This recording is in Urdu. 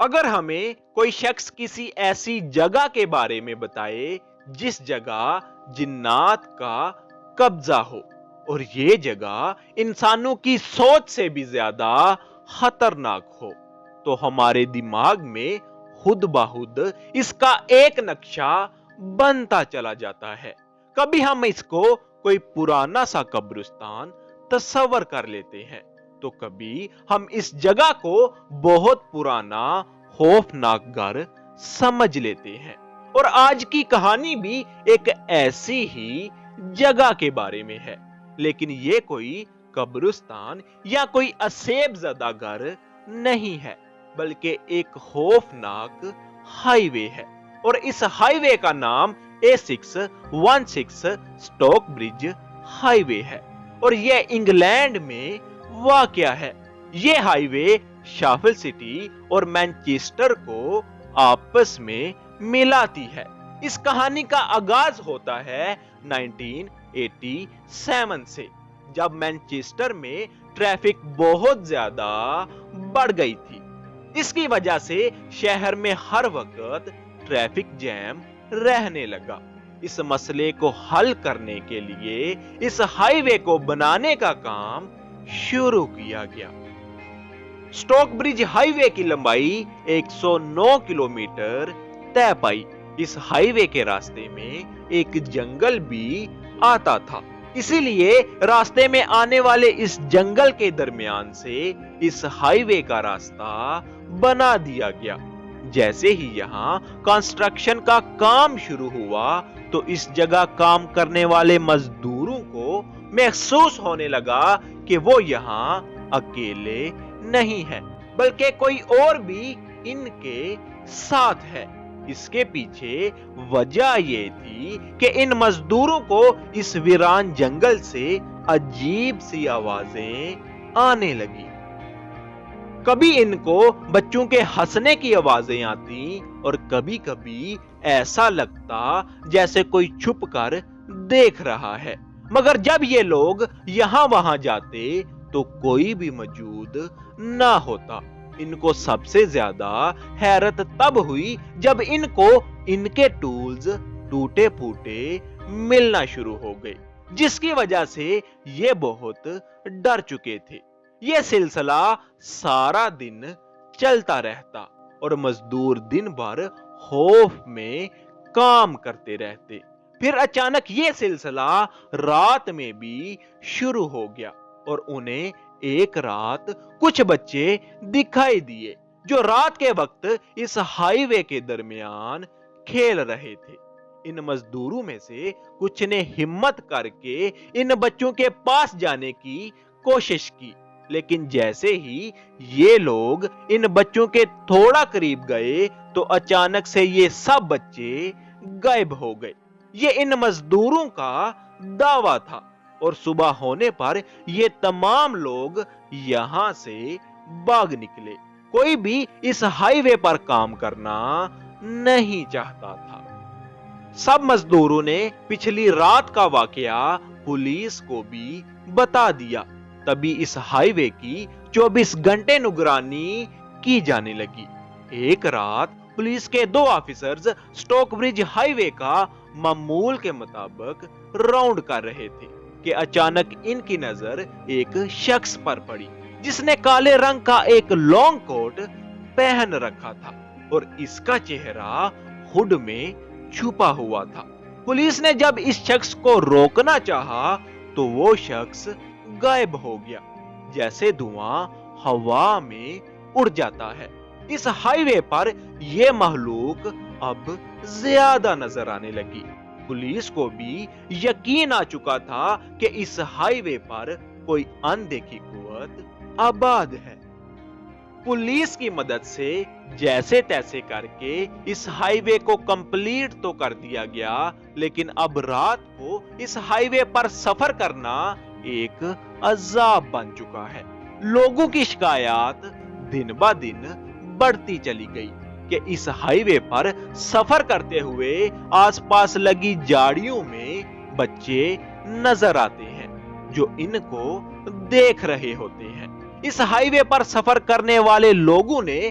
اگر ہمیں کوئی شخص کسی ایسی جگہ کے بارے میں بتائے جس جگہ جنات کا قبضہ ہو اور یہ جگہ انسانوں کی سوچ سے بھی زیادہ خطرناک ہو تو ہمارے دماغ میں خود بخود اس کا ایک نقشہ بنتا چلا جاتا ہے۔ کبھی ہم اس کو کوئی پرانا سا قبرستان تصور کر لیتے ہیں تو کبھی ہم اس جگہ کو بہت پرانا خوفناک گھر سمجھ لیتے ہیں۔ اور آج کی کہانی بھی ایک ایسی ہی جگہ کے بارے میں ہے، لیکن یہ کوئی قبرستان یا کوئی اسیب زدہ گھر نہیں ہے، بلکہ ایک خوفناک ہائی وے ہے۔ اور اس ہائی وے کا نام A616 سٹوک برج ہائی وے ہے اور یہ انگلینڈ میں واقع ہے۔ یہ ہائی وے شیفیلڈ سٹی اور مانچسٹر کو آپس میں ملاتی ہے۔ اس کہانی کا آغاز ہوتا ہے 1987 سے، جب مانچسٹر میں ٹریفک بہت زیادہ بڑھ گئی تھی۔ اس کی وجہ سے شہر میں ہر وقت ٹریفک جیم رہنے لگا۔ اس مسئلے کو حل کرنے کے لیے اس ہائی وے کو بنانے کا کام شروع کیا گیا۔ سٹوک برج ہائی وے کی لمبائی 109 کلومیٹر طے پائی۔ اس ہائی وے کے راستے میں ایک جنگل بھی آتا تھا، اسی لیے راستے میں آنے والے اس جنگل کے درمیان سے اس ہائی وے کا راستہ بنا دیا گیا۔ جیسے ہی یہاں کنسٹرکشن کا کام شروع ہوا تو اس جگہ کام کرنے والے مزدوروں کو محسوس ہونے لگا کہ وہ یہاں اکیلے نہیں ہیں، بلکہ کوئی اور بھی ان کے ساتھ ہے۔ اس کے پیچھے وجہ یہ تھی کہ ان مزدوروں کو اس ویران جنگل سے عجیب سی آوازیں آنے لگی۔ کبھی ان کو بچوں کے ہنسنے کی آوازیں آتی اور کبھی کبھی ایسا لگتا جیسے کوئی چھپ کر دیکھ رہا ہے، مگر جب یہ لوگ یہاں وہاں جاتے تو کوئی بھی موجود نہ ہوتا۔ ان کو سب سے زیادہ حیرت تب ہوئی جب ان کو ان کے ٹولز ٹوٹے پھوٹے ملنا شروع ہو گئے، جس کی وجہ سے یہ بہت ڈر چکے تھے۔ یہ سلسلہ سارا دن چلتا رہتا اور مزدور دن بھر خوف میں کام کرتے رہتے۔ پھر اچانک یہ سلسلہ رات میں بھی شروع ہو گیا اور انہیں ایک رات کچھ بچے دکھائی دیے جو رات کے وقت اس ہائی وے کے درمیان کھیل رہے تھے۔ ان مزدوروں میں سے کچھ نے ہمت کر کے ان بچوں کے پاس جانے کی کوشش کی، لیکن جیسے ہی یہ لوگ ان بچوں کے تھوڑا قریب گئے تو اچانک سے یہ سب بچے غائب ہو گئے۔ یہ ان مزدوروں کا دعویٰ تھا اور صبح ہونے پر یہ تمام لوگ یہاں سے بھاگ نکلے۔ کوئی بھی اس ہائی وے پر کام کرنا نہیں چاہتا تھا۔ سب مزدوروں نے پچھلی رات کا واقعہ پولیس کو بھی بتا دیا۔ تبھی اس ہائی وے کی 24 گھنٹے نگرانی کی جانے لگی۔ ایک رات پولیس کے 2 آفیسرز سٹوک برج ہائی وے کا معمول کے مطابق راؤنڈ کر رہے تھے کہ اچانک ان کی نظر ایک شخص پر پڑی جس نے کالے رنگ کا ایک لانگ کوٹ پہن رکھا تھا اور اس کا چہرہ خود میں چھپا ہوا تھا۔ پولیس نے جب اس شخص کو روکنا چاہا تو وہ شخص غائب ہو گیا، جیسے دھواں ہوا میں اڑ جاتا ہے۔ اس ہائی وے پر یہ مخلوق اب زیادہ نظر آنے لگی۔ پولیس کو بھی یقین آ چکا تھا کہ اس ہائی وے پر کوئی اندیکھی قوت آباد ہے۔ پولیس کی مدد سے جیسے تیسے کر کے اس ہائی وے کو کمپلیٹ تو کر دیا گیا، لیکن اب رات کو اس ہائی وے پر سفر کرنا ایک عذاب بن چکا ہے۔ لوگوں کی شکایات دن بہ دن بڑھتی چلی گئی کہ اس ہائی وے پر سفر کرتے ہوئے آس پاس لگی جھاڑیوں میں بچے نظر آتے ہیں جو ان کو دیکھ رہے ہوتے ہیں۔ اس ہائی وے پر سفر کرنے والے لوگوں نے